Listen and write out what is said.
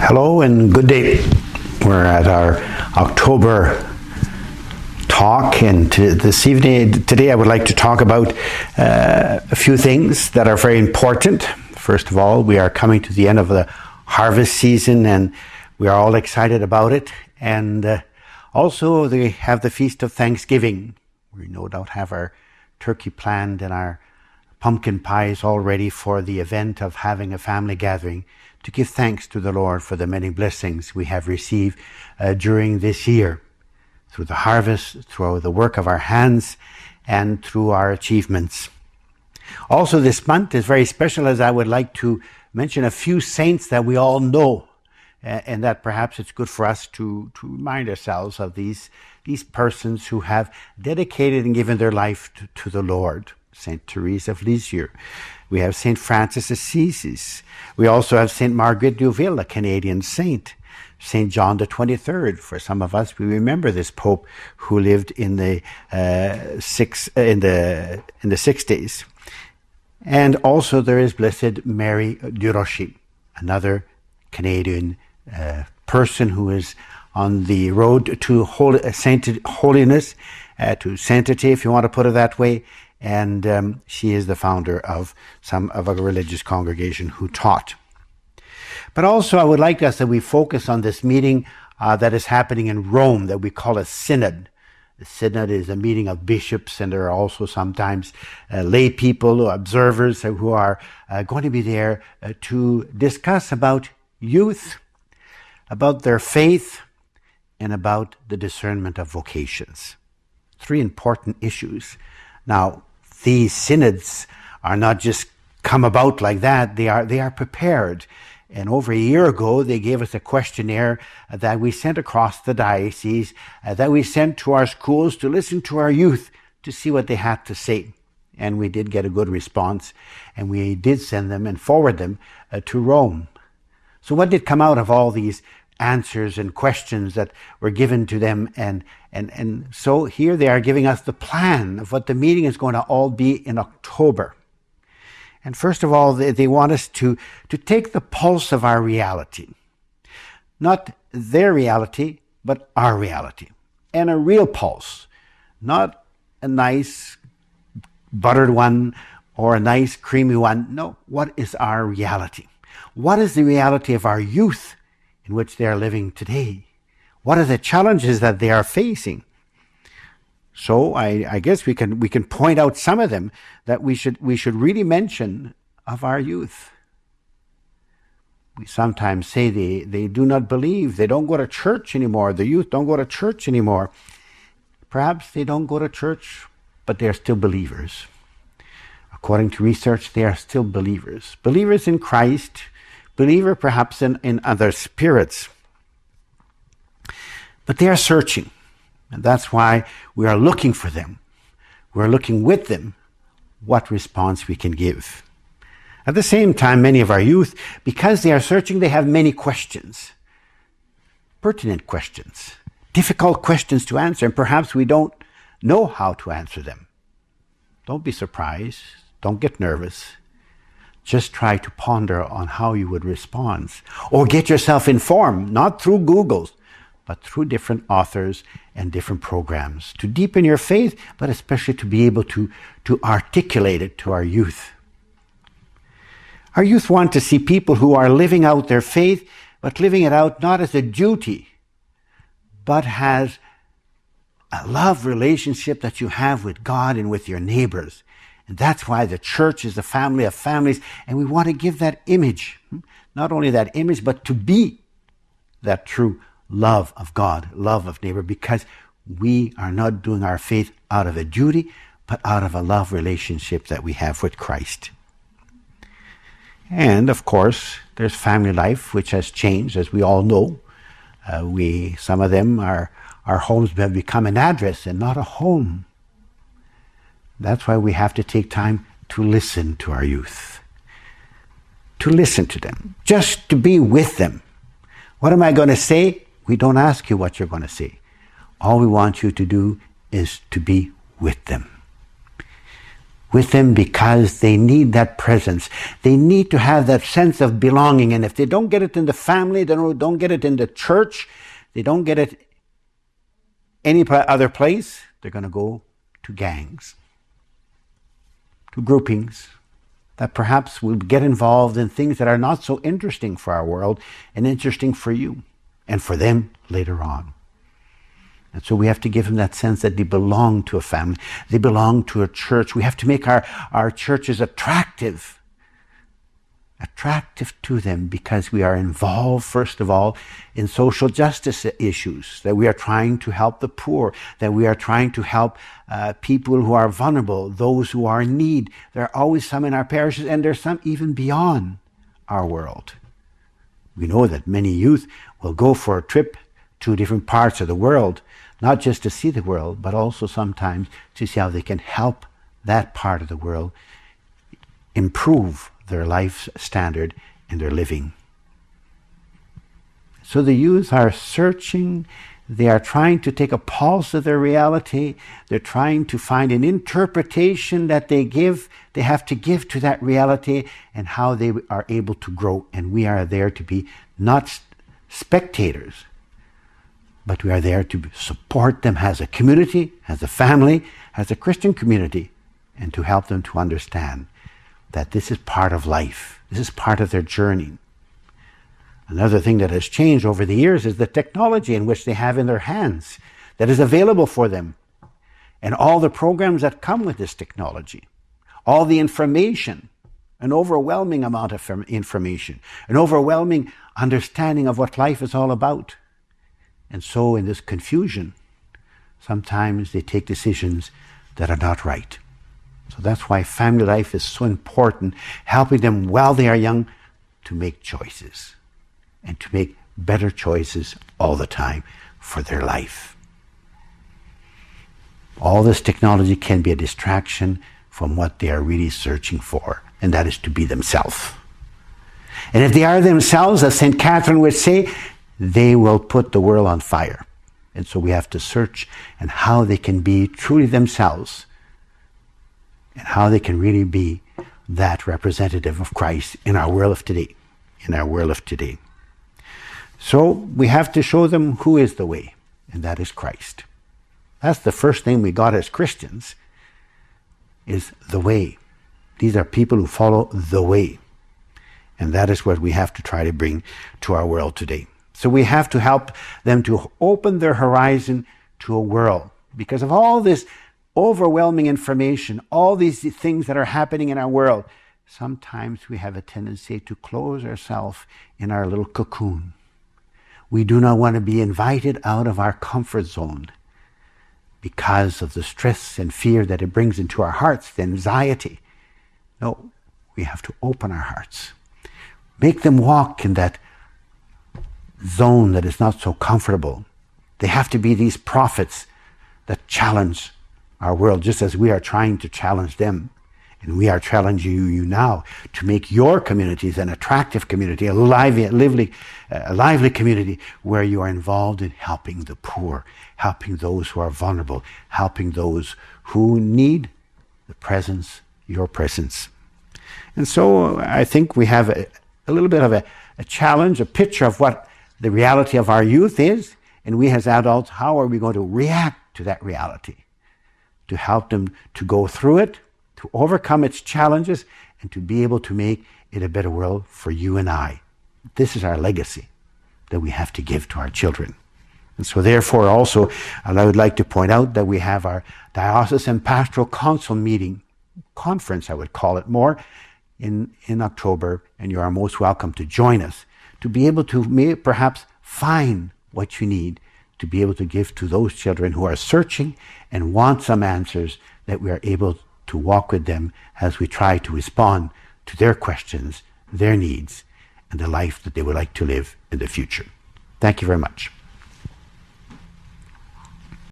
Hello and good day. We're at our October talk, and today I would like to talk about a few things that are very important. First of all, we are coming to the end of the harvest season and we are all excited about it. And also they have the Feast of Thanksgiving. We no doubt have our turkey planned and our pumpkin pies all ready for the event of having a family gathering to give thanks to the Lord for the many blessings we have received during this year, through the harvest, through the work of our hands, and through our achievements. Also, this month is very special, as I would like to mention a few saints that we all know, and that perhaps it's good for us to remind ourselves of these persons who have dedicated and given their life to the Lord. Saint Therese of Lisieux. We have Saint Francis Assisi. We also have Saint Margaret Duville, a Canadian saint. Saint John the 23rd. For some of us, we remember this Pope who lived in the 60s. And also there is Blessed Mary Durocher, another Canadian person who is on the road to holiness, to sanctity, if you want to put it that way. And she is the founder of some of a religious congregation who taught. But also I would like us that we focus on this meeting that is happening in Rome that we call a synod. The synod is a meeting of bishops, and there are also sometimes lay people or observers who are going to be there to discuss about youth, about their faith, and about the discernment of vocations. Three important issues. Now, these synods are not just come about like that. They are prepared. And over a year ago, they gave us a questionnaire that we sent across the diocese, that we sent to our schools to listen to our youth to see what they had to say. And we did get a good response, and we did send them and forward them to Rome. So what did come out of all these answers and questions that were given to them? And so here they are giving us the plan of what the meeting is going to all be in October. And first of all, they want us to take the pulse of our reality. Not their reality, but our reality. And a real pulse. Not a nice buttered one or a nice creamy one. No, what is our reality? What is the reality of our youth in which they are living today? What are the challenges that they are facing? So I guess we can point out some of them that we should really mention of our youth. We sometimes say they do not believe. They don't go to church anymore. The youth don't go to church anymore. Perhaps they don't go to church, but they're still believers. According to research, they are still believers. Believers in Christ, believer perhaps in other spirits. But they are searching. And that's why we are looking for them. We're looking with them what response we can give. At the same time, many of our youth, because they are searching, they have many questions. Pertinent questions. Difficult questions to answer, and perhaps we don't know how to answer them. Don't be surprised. Don't get nervous. Just try to ponder on how you would respond. Or get yourself informed, not through Googles, but through different authors and different programs, to deepen your faith, but especially to be able to articulate it to our youth. Our youth want to see people who are living out their faith, but living it out not as a duty, but as a love relationship that you have with God and with your neighbors. And that's why the church is a family of families, and we want to give that image, not only that image, but to be that true love of God, love of neighbor, because we are not doing our faith out of a duty, but out of a love relationship that we have with Christ. And of course, there's family life, which has changed, as we all know. Some of them, our homes have become an address and not a home. That's why we have to take time to listen to our youth, to listen to them, just to be with them. What am I going to say? We don't ask you what you're going to say. All we want you to do is to be with them. with them because they need that presence. They need to have that sense of belonging. And if they don't get it in the family, they don't get it in the church, they don't get it any other place, they're going to go to gangs, to groupings that perhaps will get involved in things that are not so interesting for our world and interesting for you and for them later on. And so we have to give them that sense that they belong to a family, they belong to a church. We have to make our churches attractive to them, because we are involved, first of all, in social justice issues, that we are trying to help the poor, that we are trying to help people who are vulnerable, those who are in need. There are always some in our parishes, and there's some even beyond our world. We know that many youth will go for a trip to different parts of the world, not just to see the world, but also sometimes to see how they can help that part of the world improve their life standard and their living. So the youth are searching, they are trying to take a pulse of their reality, they're trying to find an interpretation that they have to give to that reality, and how they are able to grow. And we are there to be not spectators, but we are there to support them as a community, as a family, as a Christian community, and to help them to understand that this is part of life. This is part of their journey. Another thing that has changed over the years is the technology in which they have in their hands that is available for them, and all the programs that come with this technology, all the information, an overwhelming amount of information, an overwhelming understanding of what life is all about. And so in this confusion, sometimes they take decisions that are not right. So that's why family life is so important, helping them while they are young to make choices, and to make better choices all the time for their life. All this technology can be a distraction from what they are really searching for, and that is to be themselves. And if they are themselves, as St. Catherine would say, they will put the world on fire. And so we have to search and how they can be truly themselves, and how they can really be that representative of Christ in our world of today. So we have to show them who is the way, and that is Christ. That's the first thing we got as Christians, is the way. These are people who follow the way. And that is what we have to try to bring to our world today. So we have to help them to open their horizon to a world, because of all this overwhelming information, all these things that are happening in our world. Sometimes we have a tendency to close ourselves in our little cocoon. We do not want to be invited out of our comfort zone because of the stress and fear that it brings into our hearts, the anxiety. No, we have to open our hearts. Make them walk in that zone that is not so comfortable. They have to be these prophets that challenge our world, just as we are trying to challenge them. And we are challenging you now to make your communities an attractive community, a lively community where you are involved in helping the poor, helping those who are vulnerable, helping those who need the presence, your presence. And so I think we have a little bit of a challenge, a picture of what the reality of our youth is. And we as adults, how are we going to react to that reality? To help them to go through it, to overcome its challenges, and to be able to make it a better world for you and I. This is our legacy that we have to give to our children. And so therefore also, I would like to point out that we have our Diocesan Pastoral Council meeting, conference I would call it more, in October, and you are most welcome to join us, to be able to perhaps find what you need to be able to give to those children who are searching and want some answers, that we are able to walk with them as we try to respond to their questions, their needs, and the life that they would like to live in the future. Thank you very much.